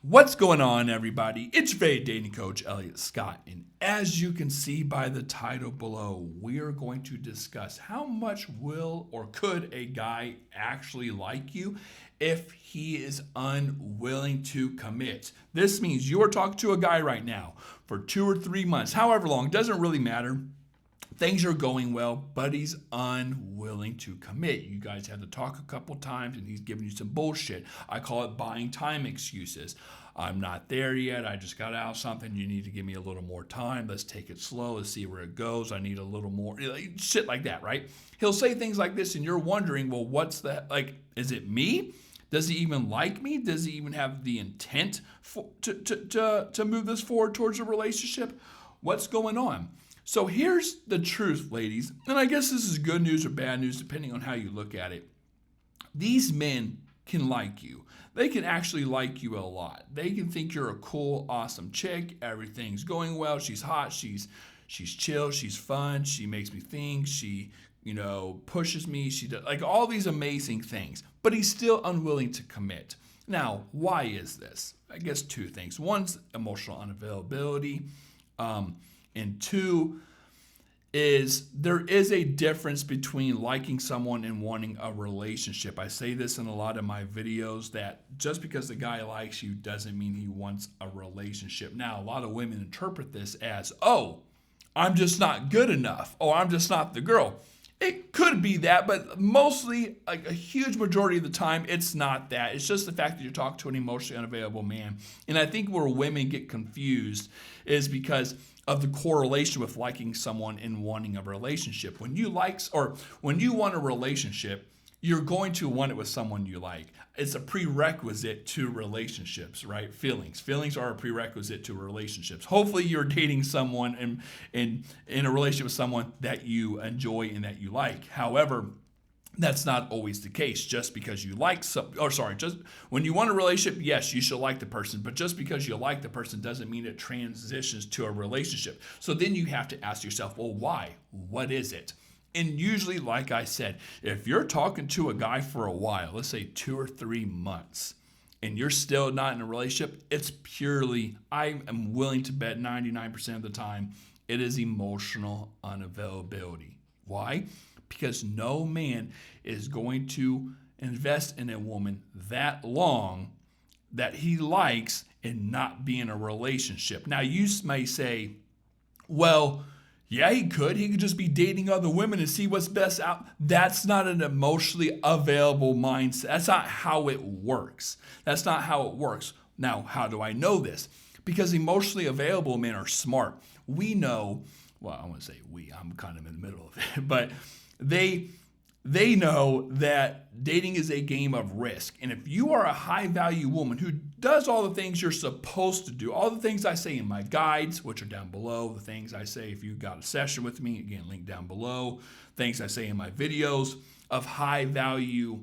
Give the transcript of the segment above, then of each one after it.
What's going on, everybody? It's your favorite dating coach, Elliot Scott. And as you can see by the title below, we are going to discuss how much will or could a guy actually like you if he is unwilling to commit. This means you are talking to a guy right now for 2 or 3 months, however long, it doesn't really matter. Things are going well, but he's unwilling to commit. You guys had to talk a couple times and he's giving you some bullshit. I call it buying time excuses. I'm not there yet. I just got out of something. You need to give me a little more time. Let's take it slow. Let's see where it goes. I need a little more. Shit like that, right? He'll say things like this and you're wondering, well, what's that? Like, is it me? Does he even like me? Does he even have the intent to move this forward towards a relationship? What's going on? So here's the truth, ladies, and I guess this is good news or bad news depending on how you look at it. These men can like you. They can actually like you a lot. They can think you're a cool, awesome chick. Everything's going well. She's hot. She's chill. She's fun. She makes me think. She, pushes me. She does like all these amazing things. But he's still unwilling to commit. Now, why is this? I guess two things. One's emotional unavailability. And two is there is a difference between liking someone and wanting a relationship. I say this in a lot of my videos that just because the guy likes you doesn't mean he wants a relationship. Now, a lot of women interpret this as, oh, I'm just not good enough, or I'm just not the girl. It could be that, but mostly, like a huge majority of the time, it's not that. It's just the fact that you're talking to an emotionally unavailable man. And I think where women get confused is because of the correlation with liking someone and wanting a relationship. When you want a relationship, you're going to want it with someone you like. It's a prerequisite to relationships, right? Feelings are a prerequisite to relationships. Hopefully you're dating someone and in a relationship with someone that you enjoy and that you like. However, that's not always the case. Just because you like just when you want a relationship, yes, you should like the person, but just because you like the person doesn't mean it transitions to a relationship. So then you have to ask yourself, well, why? What is it? And usually, like I said, if you're talking to a guy for a while, let's say 2 or 3 months, and you're still not in a relationship, it's purely, I am willing to bet 99% of the time, it is emotional unavailability. Why? Because no man is going to invest in a woman that long that he likes and not be in a relationship. Now, you may say, well, yeah, he could. He could just be dating other women and see what's best out. That's not an emotionally available mindset. That's not how it works. That's not how it works. Now, how do I know this? Because emotionally available men are smart. We know, well, I want to say we, I'm kind of in the middle of it, but they know that dating is a game of risk. And if you are a high value woman who does all the things you're supposed to do, all the things I say in my guides, which are down below, the things I say if you got a session with me, again, link down below, things I say in my videos of high value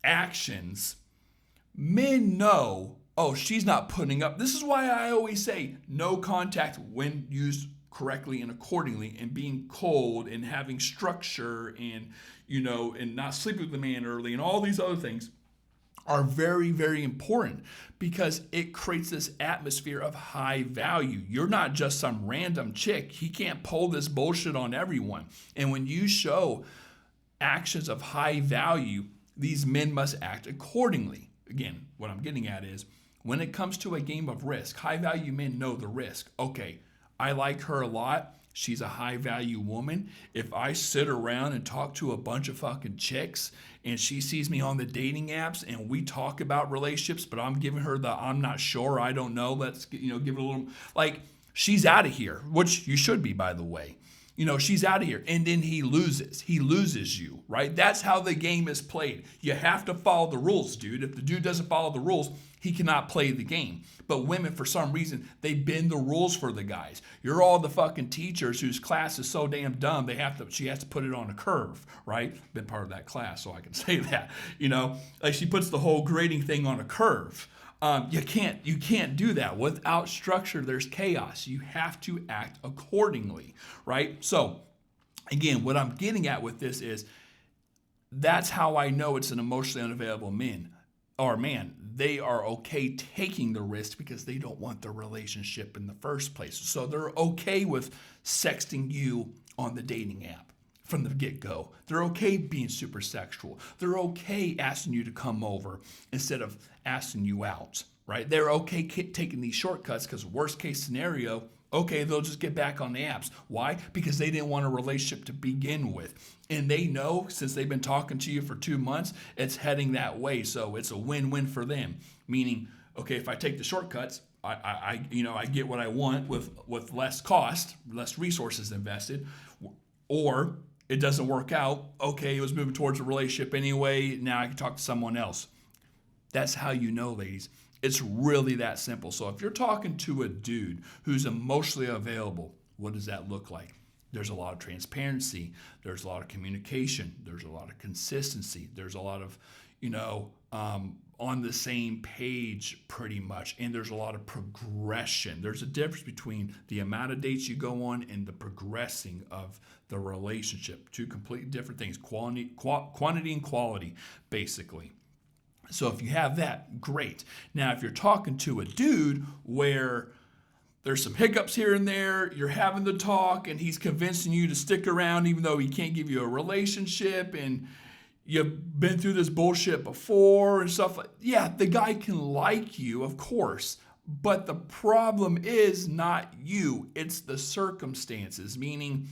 actions, men know, oh, she's not putting up. This is why I always say no contact when used correctly and accordingly, and being cold and having structure and and not sleeping with the man early and all these other things are very, very important because it creates this atmosphere of high value. You're not just some random chick. He can't pull this bullshit on everyone. And when you show actions of high value, these men must act accordingly. Again, what I'm getting at is when it comes to a game of risk, high value men know the risk. Okay, I like her a lot. She's a high value woman. If I sit around and talk to a bunch of fucking chicks and she sees me on the dating apps and we talk about relationships, but I'm giving her the I'm not sure, I don't know, let's give it a little, like, she's out of here, which you should be, by the way. She's out of here. And then he loses. He loses you, right? That's how the game is played. You have to follow the rules, dude. If the dude doesn't follow the rules, he cannot play the game. But women, for some reason, they bend the rules for the guys. You're all the fucking teachers whose class is so damn dumb, she has to put it on a curve, right? Been part of that class, so I can say that. Like she puts the whole grading thing on a curve. You can't do that. Without structure, there's chaos. You have to act accordingly, right? So, again, what I'm getting at with this is that's how I know it's an emotionally unavailable man. they are okay taking the risk because they don't want the relationship in the first place. So they're okay with sexting you on the dating app from the get-go. They're okay being super sexual. They're okay asking you to come over instead of asking you out, right? They're okay taking these shortcuts because worst case scenario, okay, they'll just get back on the apps. Why? Because they didn't want a relationship to begin with. And they know, since they've been talking to you for 2 months, it's heading that way. So it's a win-win for them. Meaning, okay, if I take the shortcuts, I get what I want with less cost, less resources invested, or it doesn't work out. Okay, it was moving towards a relationship anyway. Now I can talk to someone else. That's how you know, ladies. It's really that simple. So if you're talking to a dude who's emotionally available, what does that look like? There's a lot of transparency. There's a lot of communication. There's a lot of consistency. There's a lot of, on the same page pretty much. And there's a lot of progression. There's a difference between the amount of dates you go on and the progressing of the relationship. Two completely different things. Quantity and quality, basically. So if you have that, great. Now, if you're talking to a dude where there's some hiccups here and there, you're having the talk and he's convincing you to stick around even though he can't give you a relationship, and you've been through this bullshit before and stuff. Yeah, the guy can like you, of course, but the problem is not you. It's the circumstances, meaning,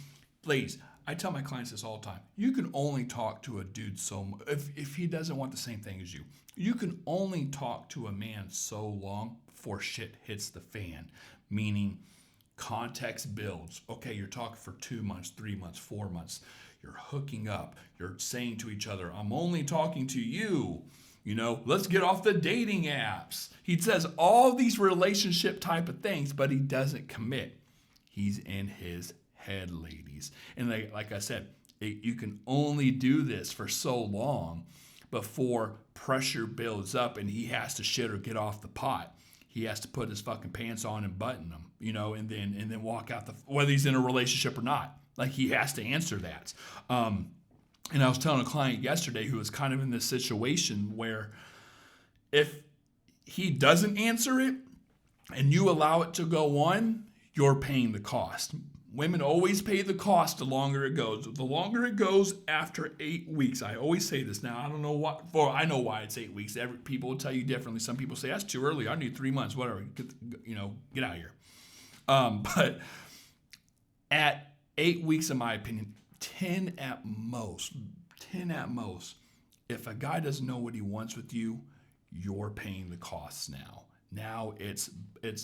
ladies, I tell my clients this all the time. You can only talk to a dude so much if he doesn't want the same thing as you. You can only talk to a man so long before shit hits the fan, meaning context builds. Okay, you're talking for 2 months, 3 months, 4 months. You're hooking up. You're saying to each other, I'm only talking to you. Let's get off the dating apps. He says all these relationship type of things, but he doesn't commit. He's in his head, ladies. And like I said, you can only do this for so long before pressure builds up and he has to shit or get off the pot. He has to put his fucking pants on and button them, and then walk out whether he's in a relationship or not. Like, he has to answer that. And I was telling a client yesterday who was kind of in this situation where if he doesn't answer it and you allow it to go on, you're paying the cost. Women always pay the cost the longer it goes. The longer it goes after 8 weeks. I always say this now. I don't know what. Well, I know why it's 8 weeks. People will tell you differently. Some people say that's too early. I need 3 months. Whatever. Get out of here. But at 8 weeks, in my opinion, 10 at most. 10 at most. If a guy doesn't know what he wants with you, you're paying the costs now. Now it's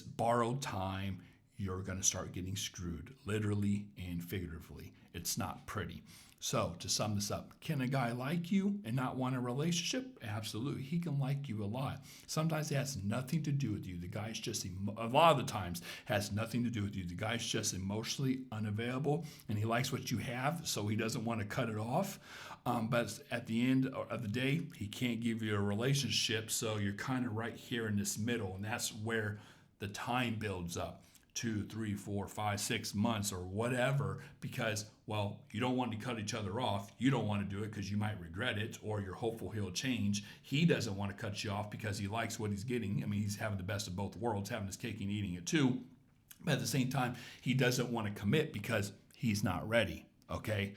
borrowed time. You're going to start getting screwed, literally and figuratively. It's not pretty. So to sum this up, can a guy like you and not want a relationship? Absolutely. He can like you a lot. Sometimes it has nothing to do with you. The guy's just, a lot of the times, has nothing to do with you. The guy's just emotionally unavailable and he likes what you have, so he doesn't want to cut it off. But at the end of the day, he can't give you a relationship, so you're kind of right here in this middle, and that's where the time builds up. 2, 3, 4, 5, 6 months or whatever, because, well, you don't want to cut each other off. You don't want to do it because you might regret it, or you're hopeful he'll change. He doesn't want to cut you off because he likes what he's getting. I mean, he's having the best of both worlds, having his cake and eating it too. But at the same time, he doesn't want to commit because he's not ready, okay?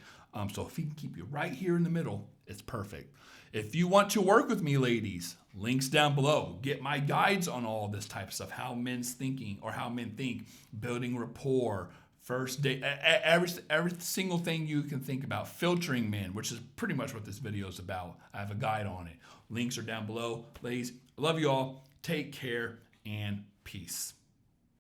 So if he can keep you right here in the middle, it's perfect. If you want to work with me, ladies, links down below. Get my guides on all this type of stuff, how men think, building rapport, first date, every single thing you can think about, filtering men, which is pretty much what this video is about. I have a guide on it. Links are down below. Ladies, I love you all. Take care and peace.